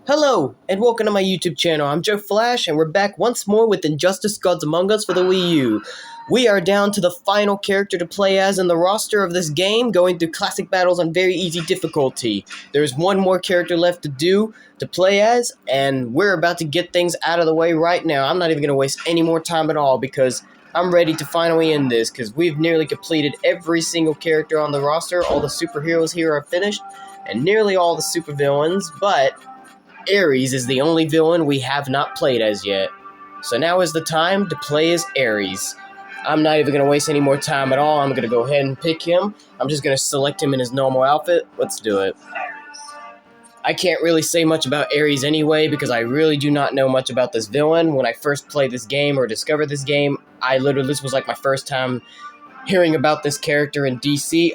Hello, and welcome to my YouTube channel. I'm Joe Flash, and we're back once more with Injustice Gods Among Us for the Wii U. We are down to the final character to play as in the roster of this game, going through classic battles on very easy difficulty. There's one more character left to play as, and we're about to get things out of the way right now. I'm not even going to waste any more time at all, because I'm ready to finally end this, because we've nearly completed every single character on the roster. All the superheroes here are finished, and nearly all the supervillains, but Ares is the only villain we have not played as yet. So now is the time to play as Ares. I'm not even going to waste any more time at all. I'm going to go ahead and pick him. I'm just going to select him in his normal outfit. Let's do it. I can't really say much about Ares anyway, because I really do not know much about this villain. When I first played this game or discovered this game, this was like my first time hearing about this character in DC.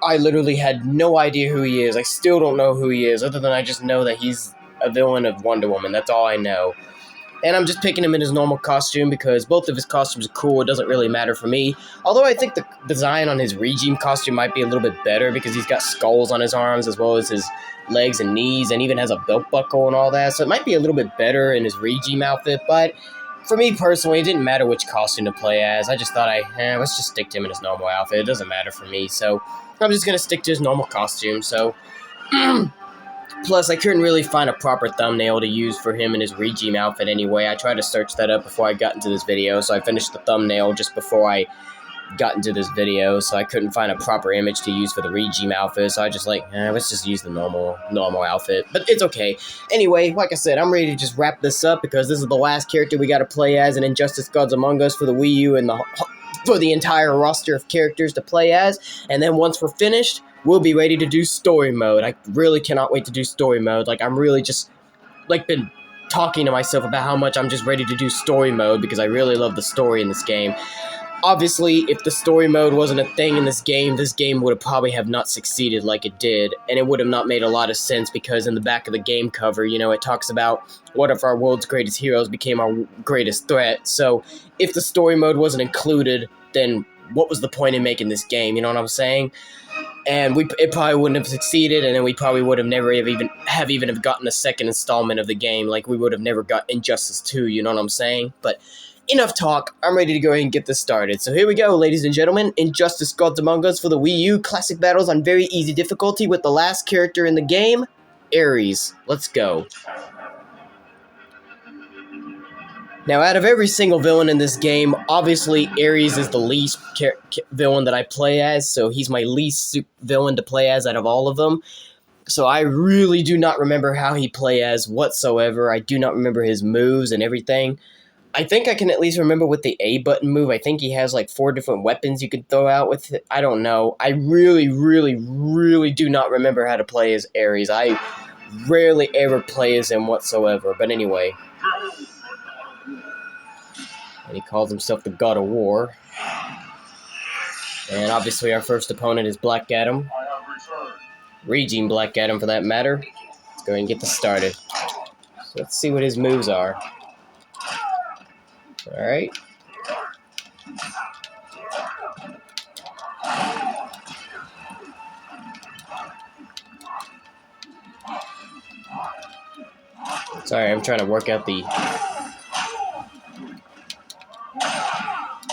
I literally had no idea who he is. I still don't know who he is, other than I just know that he's a villain of Wonder Woman. That's all I know. And I'm just picking him in his normal costume because both of his costumes are cool. It doesn't really matter for me. Although I think the design on his regime costume might be a little bit better because he's got skulls on his arms as well as his legs and knees, and even has a belt buckle and all that. So it might be a little bit better in his regime outfit, but for me personally, it didn't matter which costume to play as. I just thought let's just stick to him in his normal outfit. It doesn't matter for me, so I'm just going to stick to his normal costume, so... Plus, I couldn't really find a proper thumbnail to use for him in his regime outfit anyway. I tried to search that up before I got into this video, so I finished the thumbnail just before I got into this video, so I couldn't find a proper image to use for the regime outfit, so I just let's just use the normal outfit. But it's okay. Anyway, like I said, I'm ready to just wrap this up because this is the last character we got to play as in Injustice Gods Among Us for the Wii U and for the entire roster of characters to play as, and then once we're finished, we'll be ready to do story mode. I really cannot wait to do story mode. I'm really just, been talking to myself about how much I'm just ready to do story mode because I really love the story in this game. Obviously, if the story mode wasn't a thing in this game would have probably have not succeeded like it did, and it would have not made a lot of sense because in the back of the game cover, it talks about what if our world's greatest heroes became our greatest threat. So, if the story mode wasn't included, then what was the point in making this game, you know what I'm saying? And it probably wouldn't have succeeded, and then we probably would have never even have gotten a second installment of the game. We would have never got Injustice 2, you know what I'm saying? But enough talk, I'm ready to go ahead and get this started. So here we go, ladies and gentlemen. Injustice Gods Among Us for the Wii U. Classic battles on very easy difficulty with the last character in the game, Ares. Let's go. Now, out of every single villain in this game, obviously Ares is the least villain that I play as, so he's my least villain to play as out of all of them. So I really do not remember how he play as whatsoever. I do not remember his moves and everything. I think I can at least remember with the A button move. I think he has 4 different weapons you can throw out with it. I don't know. I really, really, really do not remember how to play as Ares. I rarely ever play as him whatsoever. But anyway. And he calls himself the God of War. And obviously our first opponent is Black Adam. Regime Black Adam for that matter. Let's go ahead and get this started. So let's see what his moves are. Alright. Sorry, I'm trying to work out the...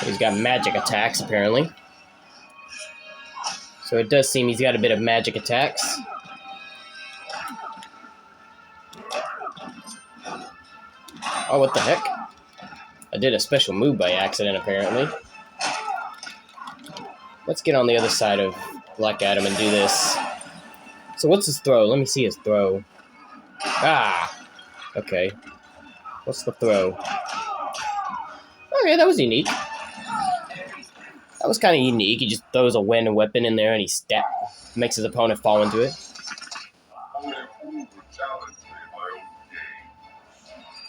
He's got magic attacks, apparently. So it does seem he's got a bit of magic attacks. Oh, what the heck? I did a special move by accident, apparently. Let's get on the other side of Black Adam and do this. So what's his throw? Let me see his throw. Ah! Okay. What's the throw? Okay, that was unique. That was kind of unique. He just throws a random weapon in there and he makes his opponent fall into it.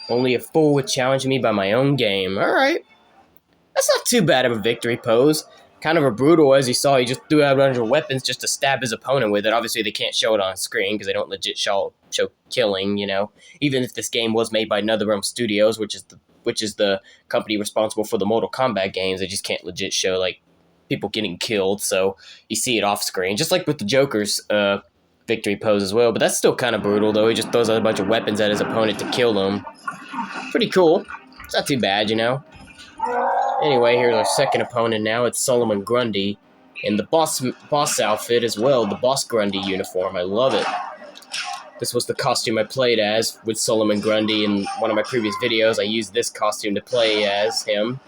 Only a fool would challenge me by my own game. Alright. That's not too bad of a victory pose. Kind of a brutal, as you saw. He just threw out a bunch of weapons just to stab his opponent with it. Obviously, they can't show it on screen because they don't legit show killing, Even if this game was made by NetherRealm Studios, which is the company responsible for the Mortal Kombat games, they just can't legit show, people getting killed. So you see it off screen. Just like with the Joker's victory pose as well, but that's still kind of brutal, though. He just throws out a bunch of weapons at his opponent to kill them. Pretty cool. It's not too bad, you know? Anyway, here's our second opponent now. It's Solomon Grundy in the boss outfit as well, the Boss Grundy uniform. I love it. This was the costume I played as with Solomon Grundy in one of my previous videos. I used this costume to play as him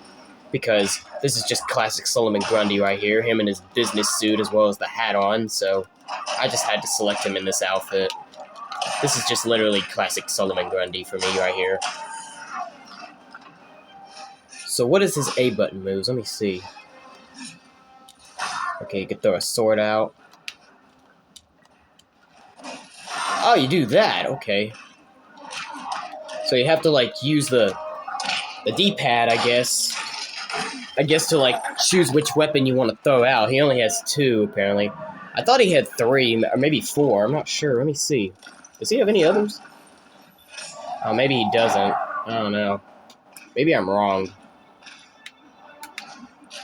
because this is just classic Solomon Grundy right here, him in his business suit as well as the hat on, so I just had to select him in this outfit. This is just literally classic Solomon Grundy for me right here. So what is his A button moves? Let me see. Okay, you could throw a sword out. Oh, you do that, okay. So you have to, like, use the D-pad, I guess. To, like, choose which weapon you want to throw out. He only has 2, apparently. I thought he had 3, or maybe 4. I'm not sure. Let me see. Does he have any others? Oh, maybe he doesn't. I don't know. Maybe I'm wrong.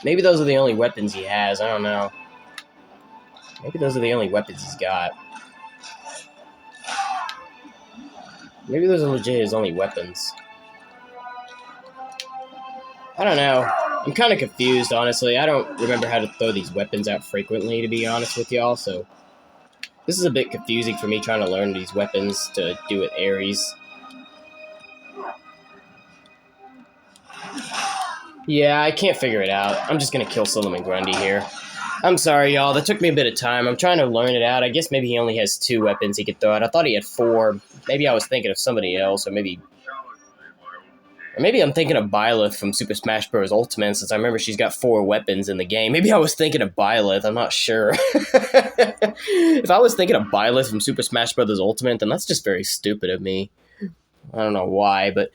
Maybe those are the only weapons he has. I don't know. Maybe those are the only weapons he's got. Maybe those are legit his only weapons. I don't know. I'm kind of confused, honestly. I don't remember how to throw these weapons out frequently, to be honest with y'all, so... This is a bit confusing for me trying to learn these weapons to do with Ares. Yeah, I can't figure it out. I'm just gonna kill Solomon Grundy here. I'm sorry, y'all. That took me a bit of time. I'm trying to learn it out. I guess maybe he only has 2 weapons he could throw out. I thought he had 4. Maybe I was thinking of somebody else, or maybe I'm thinking of Byleth from Super Smash Bros. Ultimate, since I remember she's got 4 weapons in the game. Maybe I was thinking of Byleth. I'm not sure. If I was thinking of Byleth from Super Smash Bros. Ultimate, then that's just very stupid of me. I don't know why, but...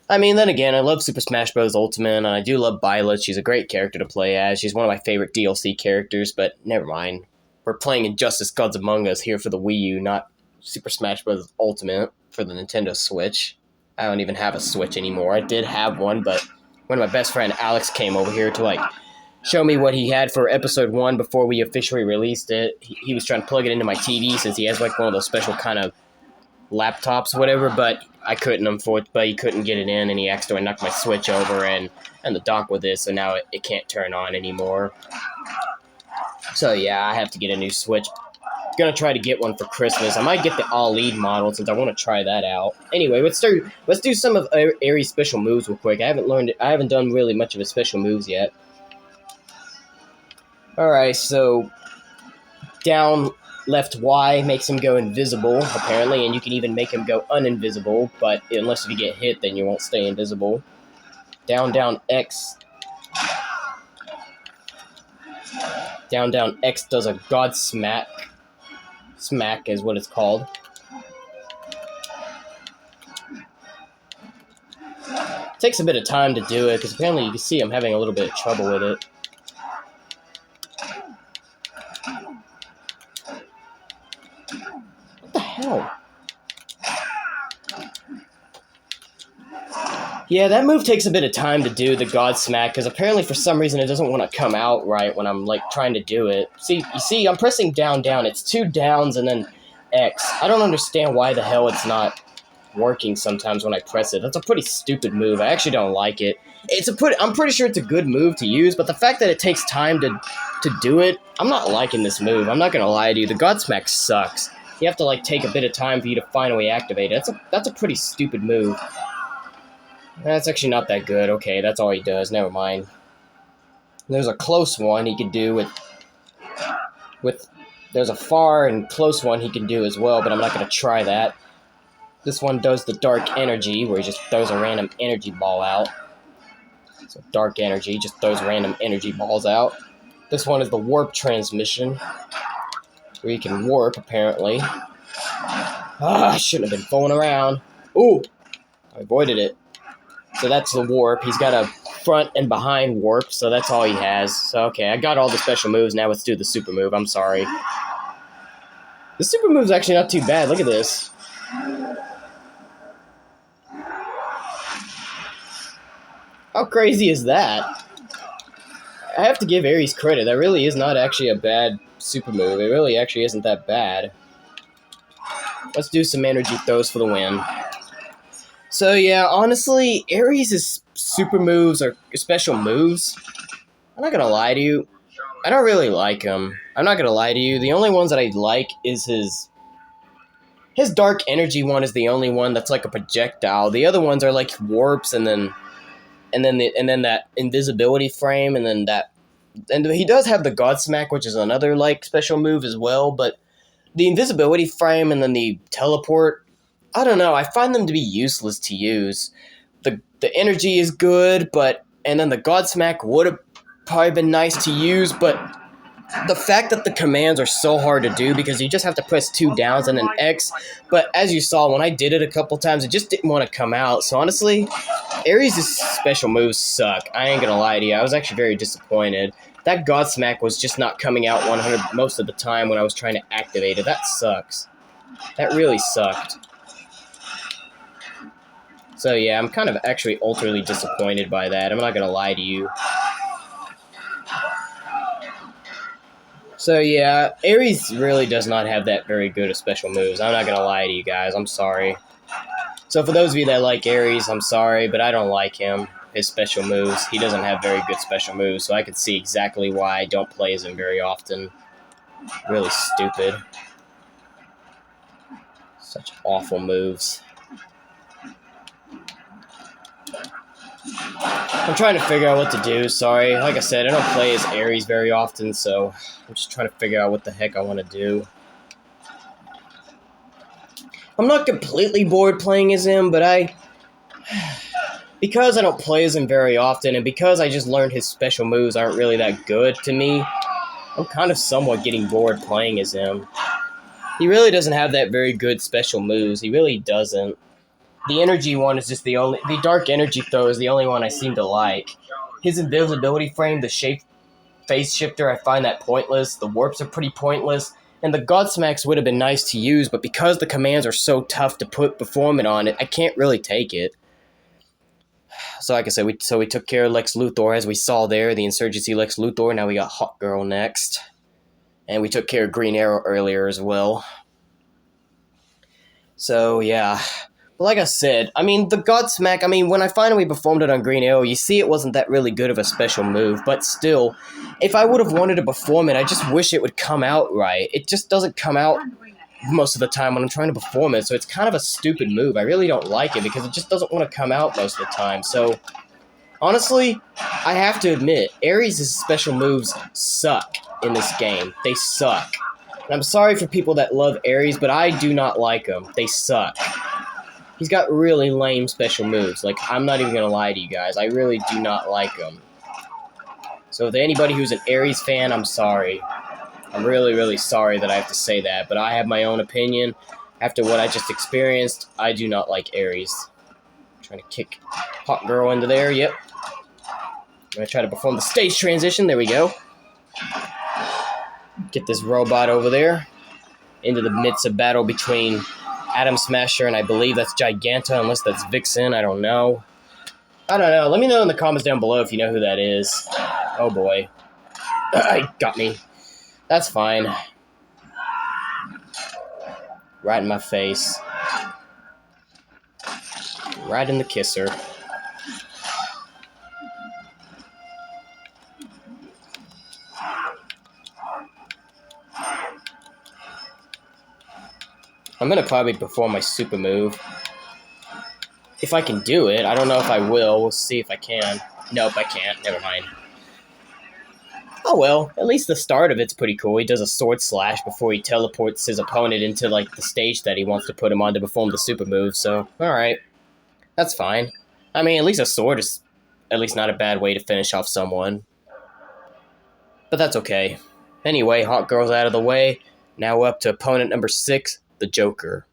I mean, then again, I love Super Smash Bros. Ultimate, and I do love Byleth. She's a great character to play as. She's one of my favorite DLC characters, but never mind. We're playing Injustice Gods Among Us here for the Wii U, not Super Smash Bros. Ultimate for the Nintendo Switch. I don't even have a Switch anymore. I did have one, but one of my best friend Alex came over here to, like, show me what he had for Episode 1 before we officially released it. He was trying to plug it into my TV since he has, like, one of those special kind of laptops, whatever, but I couldn't, unfortunately, but he couldn't get it in, and he accidentally knocked my Switch over and the dock with it, so now it can't turn on anymore. So yeah, I have to get a new Switch. Gonna try to get one for Christmas. I might get the all-lead model since I want to try that out. Anyway, let's do some of Ares' special moves real quick. I haven't done really much of his special moves yet. Alright, so down left Y makes him go invisible, apparently, and you can even make him go uninvisible, but unless if you get hit, then you won't stay invisible. Down X. Down X does a God Smack. Smack is what it's called. Takes a bit of time to do it, because apparently you can see I'm having a little bit of trouble with it. What the hell? Yeah, that move takes a bit of time to do, the God Smack, because apparently for some reason it doesn't want to come out right when I'm, like, trying to do it. You see, I'm pressing down. It's 2 downs and then X. I don't understand why the hell it's not working sometimes when I press it. That's a pretty stupid move. I actually don't like it. I'm pretty sure it's a good move to use, but the fact that it takes time to do it, I'm not liking this move. I'm not gonna lie to you. The God Smack sucks. You have to, like, take a bit of time for you to finally activate it. That's a pretty stupid move. That's actually not that good. Okay, that's all he does. Never mind. There's a close one he can do with... There's a far and close one he can do as well, but I'm not going to try that. This one does the Dark Energy, where he just throws a random energy ball out. So Dark Energy just throws random energy balls out. This one is the Warp Transmission, where you can warp, apparently. I shouldn't have been fooling around. Ooh! I avoided it. So that's the warp. He's got a front and behind warp, so that's all he has. So, okay, I got all the special moves. Now let's do the super move. I'm sorry. The super move's actually not too bad. Look at this. How crazy is that? I have to give Ares credit. That really is not actually a bad super move. It really actually isn't that bad. Let's do some energy throws for the win. So yeah, honestly, Ares' super moves or special moves, I'm not gonna lie to you, I don't really like him. I'm not gonna lie to you, the only ones that I like is his dark energy one is the only one that's like a projectile. The other ones are like warps and then that invisibility frame and he does have the Godsmack, which is another like special move as well, but the invisibility frame and then the teleport, I don't know, I find them to be useless to use. The energy is good, and then the Godsmack would have probably been nice to use, but the fact that the commands are so hard to do because you just have to press 2 downs and an X, but as you saw, when I did it a couple times, it just didn't want to come out. So honestly, Ares' special moves suck. I ain't gonna lie to you. I was actually very disappointed. That Godsmack was just not coming out 100 most of the time when I was trying to activate it. That sucks. That really sucked. So yeah, I'm kind of actually ultimately disappointed by that. I'm not gonna lie to you. So yeah, Ares really does not have that very good of special moves. I'm not gonna lie to you guys. I'm sorry. So for those of you that like Ares, I'm sorry, but I don't like him. His special moves. He doesn't have very good special moves, so I can see exactly why I don't play as him very often. Really stupid. Such awful moves. I'm trying to figure out what to do, sorry. Like I said, I don't play as Ares very often, so I'm just trying to figure out what the heck I want to do. I'm not completely bored playing as him, but because I don't play as him very often, and because I just learned his special moves aren't really that good to me, I'm kind of somewhat getting bored playing as him. He really doesn't have that very good special moves. He really doesn't. The energy one is just the dark energy throw is the only one I seem to like. His invisibility frame, the shape phase shifter, I find that pointless. The warps are pretty pointless. And the Godsmacks would have been nice to use, but because the commands are so tough to put performance on it, I can't really take it. So like I said, we took care of Lex Luthor, as we saw there, the Insurgency Lex Luthor. Now we got Hawk Girl next. And we took care of Green Arrow earlier as well. So, yeah. But like I said, I mean, the Godsmack, I mean, when I finally performed it on Green Arrow, you see it wasn't that really good of a special move, but still, if I would have wanted to perform it, I just wish it would come out right. It just doesn't come out most of the time when I'm trying to perform it, so it's kind of a stupid move. I really don't like it because it just doesn't want to come out most of the time. So, honestly, I have to admit, Ares' special moves suck in this game. They suck. And I'm sorry for people that love Ares, but I do not like them. They suck. He's got really lame special moves. Like, I'm not even going to lie to you guys. I really do not like him. So if anybody who's an Ares fan, I'm sorry. I'm really, really sorry that I have to say that, but I have my own opinion. After what I just experienced, I do not like Ares. I'm trying to kick Hot Girl into there, yep. I'm going to try to perform the stage transition, there we go. Get this robot over there into the midst of battle between Atom Smasher and I believe that's Giganta, unless that's Vixen, I don't know. I don't know, let me know in the comments down below if you know who that is. Oh boy. Got me. That's fine. Right in my face. Right in the kisser. I'm gonna probably perform my super move. If I can do it. I don't know if I will. We'll see if I can. Nope, I can't. Never mind. Oh well, at least the start of it's pretty cool. He does a sword slash before he teleports his opponent into, like, the stage that he wants to put him on to perform the super move, so, alright. That's fine. I mean, at least a sword is at least not a bad way to finish off someone. But that's okay. Anyway, Hot Girl's out of the way. Now we're up to opponent number 6, the Joker.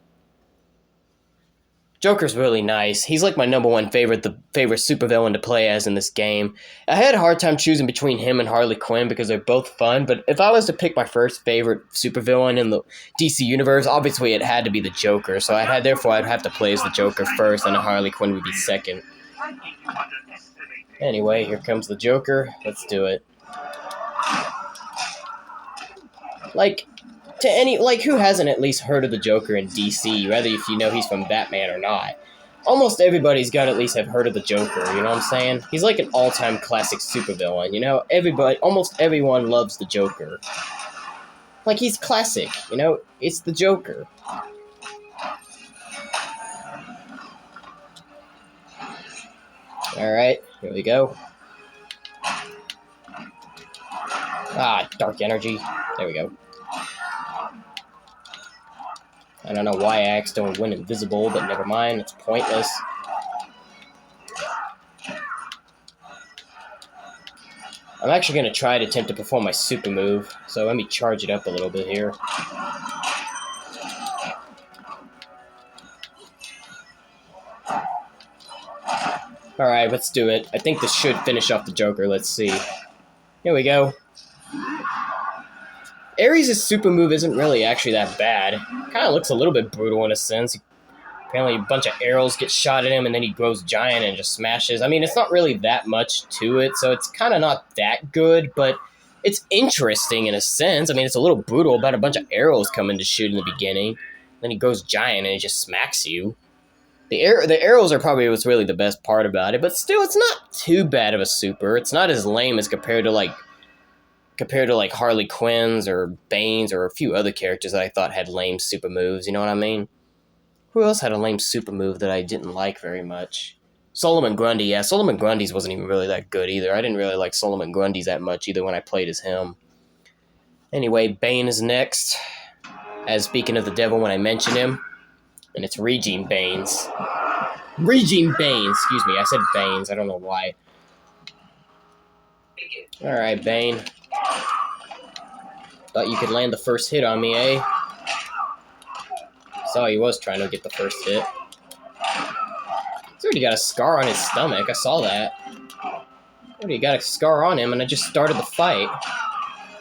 Joker's really nice. He's like my number one favorite supervillain to play as in this game. I had a hard time choosing between him and Harley Quinn because they're both fun, but if I was to pick my first favorite supervillain in the DC universe, obviously it had to be the Joker, so therefore I'd have to play as the Joker first, and Harley Quinn would be second. Anyway, here comes the Joker. Let's do it. Like, to any, like, who hasn't at least heard of the Joker in DC, whether if you know he's from Batman or not? Almost everybody's got to at least have heard of the Joker, you know what I'm saying? He's like an all-time classic supervillain, you know? Almost everyone loves the Joker. Like, he's classic, you know? It's the Joker. Alright, here we go. Ah, dark energy. There we go. I don't know why I accidentally went invisible, but never mind, it's pointless. I'm actually going to try to attempt to perform my super move, so let me charge it up a little bit here. Alright, let's do it. I think this should finish off the Joker, let's see. Here we go. Ares' super move isn't really actually that bad. Kind of looks a little bit brutal in a sense. Apparently a bunch of arrows get shot at him and then he grows giant and just smashes. I mean, it's not really that much to it, so it's kind of not that good, but it's interesting in a sense. I mean, it's a little brutal about a bunch of arrows coming to shoot in the beginning. Then he grows giant and he just smacks you. The arrows are probably what's really the best part about it, but still, it's not too bad of a super. It's not as lame as compared to like Harley Quinn's or Bane's or a few other characters that I thought had lame super moves, you know what I mean? Who else had a lame super move that I didn't like very much? Solomon Grundy, yeah, Solomon Grundy's wasn't even really that good either. I didn't really like Solomon Grundy's that much either when I played as him. Anyway, Bane is next. As speaking of the devil when I mentioned him, and it's Regine Baines. Regine Baines, excuse me, I said Baines, I don't know why. Alright, Bane. Thought you could land the first hit on me, eh? Saw he was trying to get the first hit. He's already got a scar on his stomach, I saw that. Already got a scar on him and I just started the fight.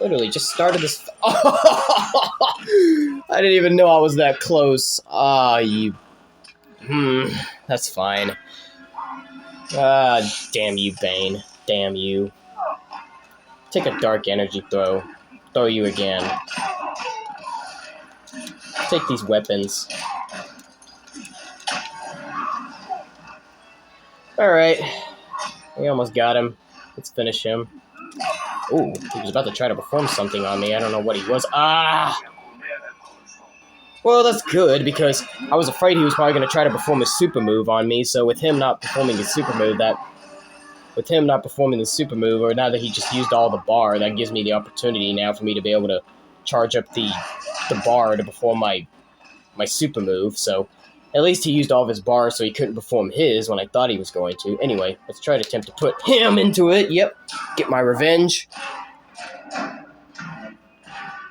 Literally just started this I didn't even know I was that close. Ah, you... that's fine. Ah, damn you, Bane. Damn you. Take a dark energy throw. Throw you again. Take these weapons. Alright. We almost got him. Let's finish him. Ooh, he was about to try to perform something on me. I don't know what he was. Ah! Well, that's good, because I was afraid he was probably going to try to perform a super move on me, so with him not performing his super move, or now that he just used all the bar, that gives me the opportunity now for me to be able to charge up the bar to perform my super move, so at least he used all of his bars so he couldn't perform his when I thought he was going to. Anyway, let's try to attempt to put him into it. Yep, get my revenge.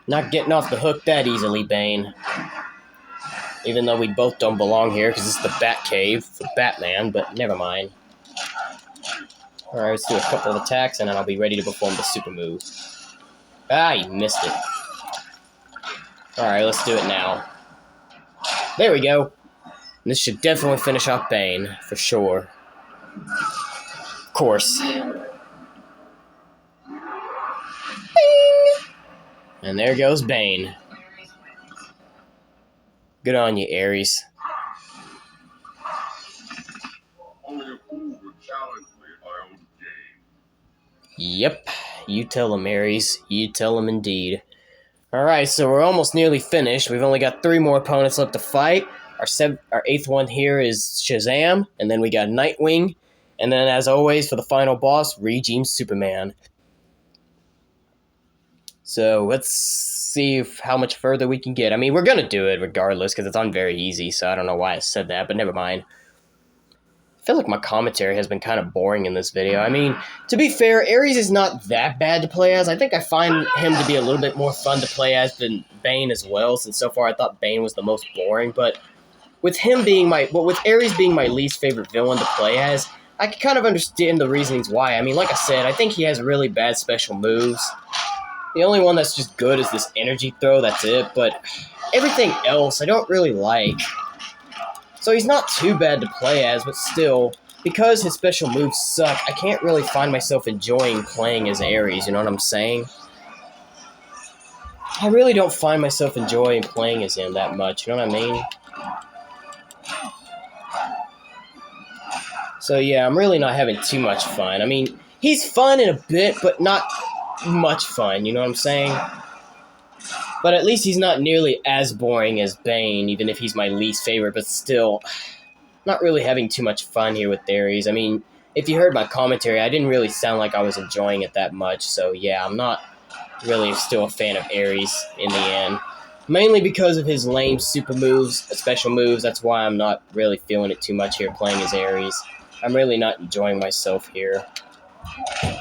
Not getting off the hook that easily, Bane. Even though we both don't belong here because it's the Bat Cave for Batman, but never mind. Alright, let's do a couple of attacks and then I'll be ready to perform the super move. Ah, you missed it. Alright, let's do it now. There we go. This should definitely finish off Bane, for sure. Of course. Bing! And there goes Bane. Good on you, Ares. Yep, you tell him, Ares. You tell him indeed. Alright, so we're almost nearly finished. We've only got 3 more opponents left to fight. Our 8th one here is Shazam, and then we got Nightwing, and then as always for the final boss, Regime Superman. So let's see how much further we can get. I mean, we're gonna do it regardless because it's on very easy, so I don't know why I said that, but never mind. I feel like my commentary has been kind of boring in this video. I mean, to be fair, Ares is not that bad to play as. I think I find him to be a little bit more fun to play as than Bane as well, since so far I thought Bane was the most boring, but with him being with Ares being my least favorite villain to play as, I can kind of understand the reasonings why. I mean, like I said, I think he has really bad special moves. The only one that's just good is this energy throw, that's it, but everything else I don't really like. So he's not too bad to play as, but still, because his special moves suck, I can't really find myself enjoying playing as Ares, you know what I'm saying? I really don't find myself enjoying playing as him that much, you know what I mean? So yeah, I'm really not having too much fun. I mean, he's fun in a bit, but not much fun, you know what I'm saying? But at least he's not nearly as boring as Bane, even if he's my least favorite, but still, not really having too much fun here with Ares. I mean, if you heard my commentary, I didn't really sound like I was enjoying it that much, so yeah, I'm not really still a fan of Ares in the end. Mainly because of his lame super moves, special moves, that's why I'm not really feeling it too much here playing as Ares. I'm really not enjoying myself here.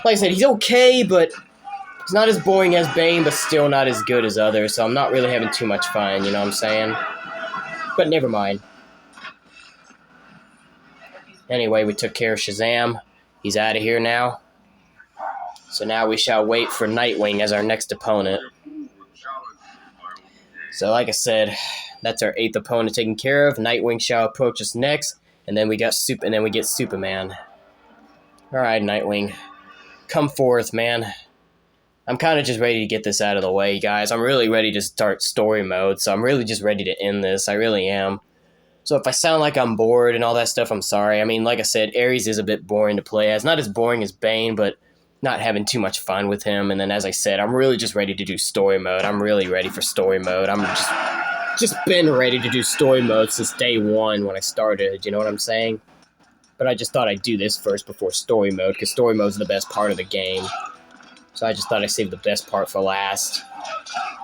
Like I said, he's okay, but he's not as boring as Bane, but still not as good as others, so I'm not really having too much fun, you know what I'm saying? But never mind. Anyway, we took care of Shazam. He's out of here now. So now we shall wait for Nightwing as our next opponent. So like I said, that's our 8th opponent taken care of. Nightwing shall approach us next, and then we get Superman. Alright, Nightwing. Come forth, man. I'm kind of just ready to get this out of the way, guys. I'm really ready to start story mode, so I'm really just ready to end this. I really am. So if I sound like I'm bored and all that stuff, I'm sorry. I mean, like I said, Ares is a bit boring to play as. Not as boring as Bane, but not having too much fun with him. And then, as I said, I'm really just ready to do story mode. I'm really ready for story mode. I'm just been ready to do story mode since day one when I started, you know what I'm saying? But I just thought I'd do this first before story mode, because story mode's the best part of the game. So I just thought I'd save the best part for last.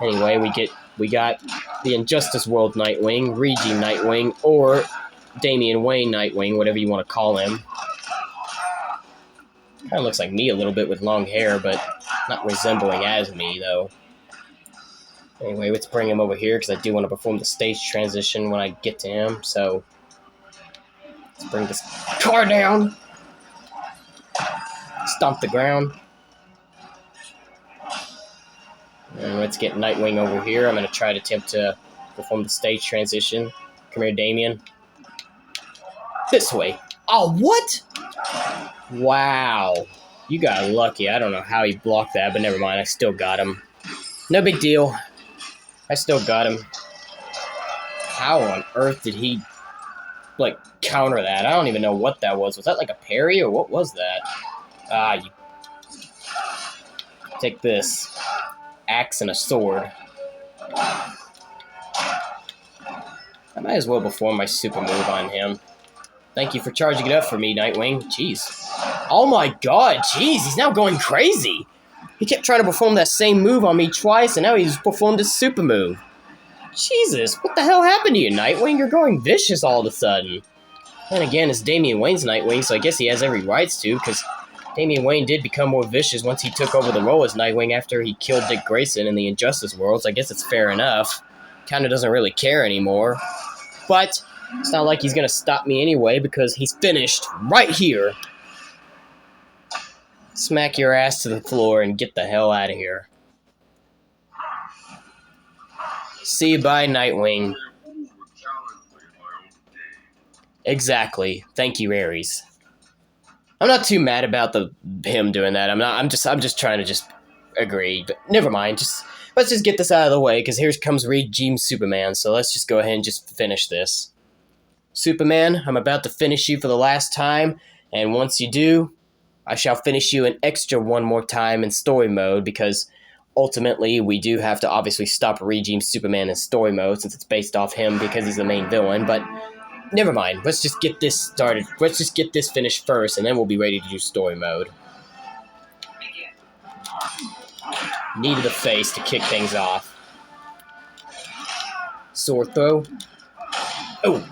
Anyway, we got the Injustice World Nightwing, Regime Nightwing, or Damian Wayne Nightwing, whatever you want to call him. Kind of looks like me a little bit with long hair, but not resembling as me, though. Anyway, let's bring him over here, because I do want to perform the stage transition when I get to him, so let's bring this car down. Stomp the ground. And let's get Nightwing over here. I'm going to try to attempt to perform the stage transition. Come here, Damian. This way. Oh, what? Wow. You got lucky. I don't know how he blocked that, but never mind. I still got him. No big deal. I still got him. How on earth did he, like, counter that? I don't even know what that was. Was that like a parry, or what was that? Ah, you... Take this. Axe and a sword. I might as well perform my super move on him. Thank you for charging it up for me, Nightwing. Jeez. Oh my god, jeez, he's now going crazy. He kept trying to perform that same move on me twice, and now he's performed his super move. Jesus, what the hell happened to you, Nightwing? You're going vicious all of a sudden. And again, it's Damian Wayne's Nightwing, so I guess he has every right to, because Damian Wayne did become more vicious once he took over the role as Nightwing after he killed Dick Grayson in the Injustice world, so I guess it's fair enough. Kinda doesn't really care anymore. But it's not like he's gonna stop me anyway, because he's finished right here. Smack your ass to the floor and get the hell out of here. See you bye, Nightwing. Exactly. Thank you, Ares. I'm not too mad about him doing that. I'm just trying to just agree. But never mind. Let's just get this out of the way, because here comes Regime Superman. So let's just go ahead and just finish this. Superman, I'm about to finish you for the last time, and once you do, I shall finish you an extra one more time in story mode, because ultimately we do have to obviously stop Regime Superman in story mode, since it's based off him because he's the main villain, but never mind. Let's just get this started. Let's just get this finished first, and then we'll be ready to do story mode. Knee to the face to kick things off. Sword throw. Oh!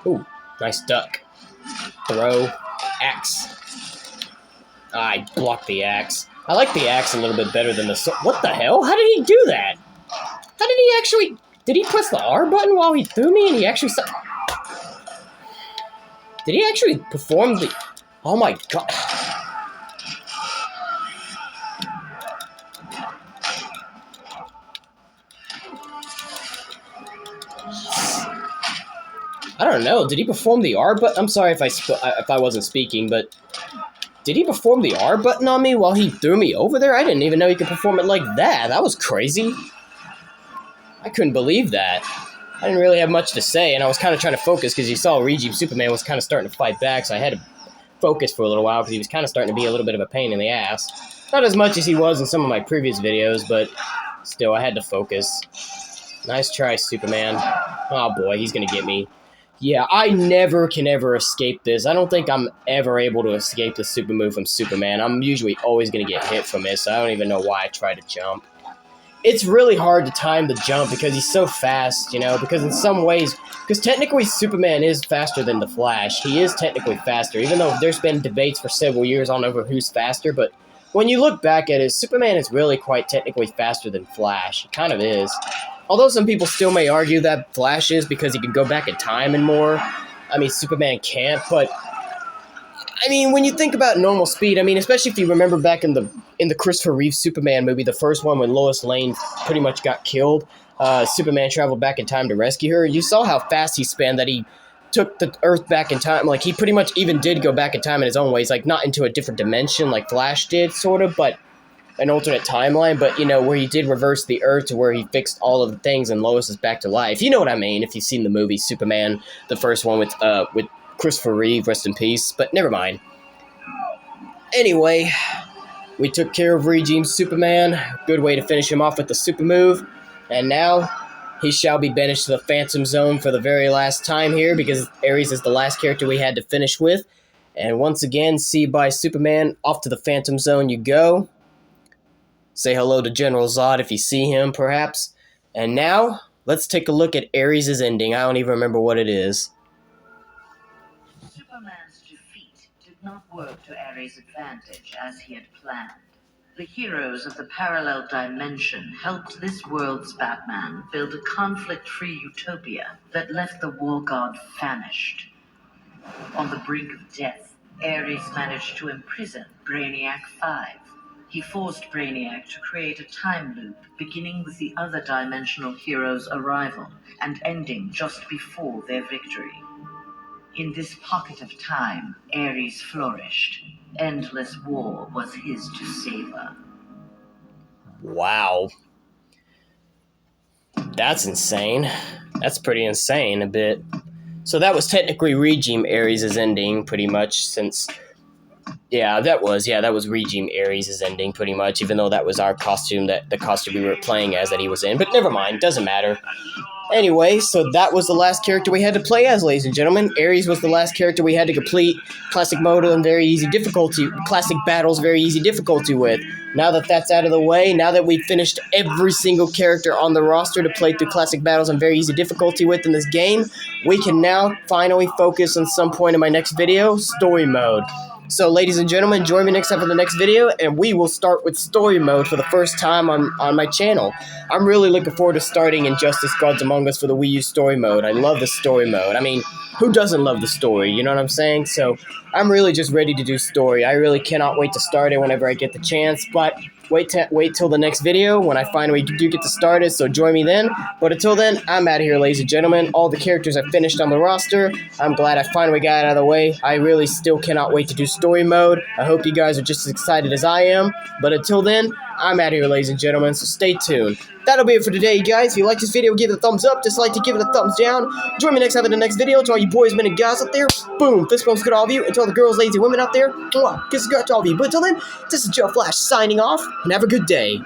Ooh, nice duck. Throw. Axe. I blocked the axe. I like the axe a little bit better than the sword. What the hell? How did he do that? How did he actually... Did he press the R button while he threw me and he actually... Did he actually perform the... Oh my god. I don't know. Did he perform the R button? I'm sorry if I wasn't speaking, but Did he perform the R button on me while he threw me over there? I didn't even know he could perform it like that. That was crazy. I couldn't believe that. I didn't really have much to say, and I was kind of trying to focus because you saw Regime Superman was kind of starting to fight back, so I had to focus for a little while because he was kind of starting to be a little bit of a pain in the ass. Not as much as he was in some of my previous videos, but still, I had to focus. Nice try, Superman. Oh boy, he's gonna get me. Yeah, I never can ever escape this. I don't think I'm ever able to escape the super move from Superman. I'm usually always gonna get hit from it, so I don't even know why I try to jump. It's really hard to time the jump because he's so fast, you know, because in some ways, because technically Superman is faster than the Flash. He is technically faster, even though there's been debates for several years on over who's faster, but when you look back at it, Superman is really quite technically faster than Flash. He kind of is. Although some people still may argue that Flash is because he can go back in time and more. I mean, Superman can't, but I mean, when you think about normal speed, I mean, especially if you remember back in the Christopher Reeve Superman movie, the first one when Lois Lane pretty much got killed, Superman traveled back in time to rescue her. You saw how fast he spanned, that he took the Earth back in time. Like, he pretty much even did go back in time in his own ways, like, not into a different dimension like Flash did, sort of, but an alternate timeline, but, you know, where he did reverse the Earth to where he fixed all of the things and Lois is back to life. You know what I mean, if you've seen the movie Superman, the first one with Christopher Reeve, rest in peace, but never mind. Anyway, we took care of Regime Superman. Good way to finish him off with the super move. And now, he shall be banished to the Phantom Zone for the very last time here, because Ares is the last character we had to finish with. And once again, see by Superman, off to the Phantom Zone you go. Say hello to General Zod if you see him, perhaps. And now, let's take a look at Ares' ending. I don't even remember what it is. Superman's defeat did not work to Ares' advantage as he had planned. The heroes of the parallel dimension helped this world's Batman build a conflict-free utopia that left the war god famished. On the brink of death, Ares managed to imprison Brainiac 5. He forced Brainiac to create a time loop beginning with the other dimensional heroes' arrival and ending just before their victory. In this pocket of time, Ares flourished. Endless war was his to savor. Wow. That's insane. That's pretty insane, a bit. So that was technically Regime Ares' ending, pretty much, since... Yeah, that was Regime Ares' ending, pretty much, even though that was our costume, the costume we were playing as that he was in. But never mind, doesn't matter. Anyway, so that was the last character we had to play as, ladies and gentlemen. Ares was the last character we had to complete Classic Mode and very easy difficulty, Classic Battles, very easy difficulty with. Now that that's out of the way, now that we've finished every single character on the roster to play through Classic Battles and very easy difficulty with in this game, we can now finally focus on some point in my next video, Story Mode. So, ladies and gentlemen, join me next time for the next video, and we will start with Story Mode for the first time on my channel. I'm really looking forward to starting Injustice Gods Among Us for the Wii U Story Mode. I love the Story Mode. I mean, who doesn't love the story, you know what I'm saying? So, I'm really just ready to do story. I really cannot wait to start it whenever I get the chance, but wait till the next video when I finally do get to start it, so join me then. But until then, I'm out of here, ladies and gentlemen. All the characters I finished on the roster. I'm glad I finally got it out of the way. I really still cannot wait to do story mode. I hope you guys are just as excited as I am. But until then, I'm out of here, ladies and gentlemen, so stay tuned. That'll be it for today, guys. If you like this video, give it a thumbs up. Dislike to give it a thumbs down. Join me next time in the next video. To all you boys, men, and guys out there, boom, fist bumps good to all of you. And to all the girls, ladies, and women out there, kisses good to all of you. But until then, this is Joe Flash signing off, and have a good day.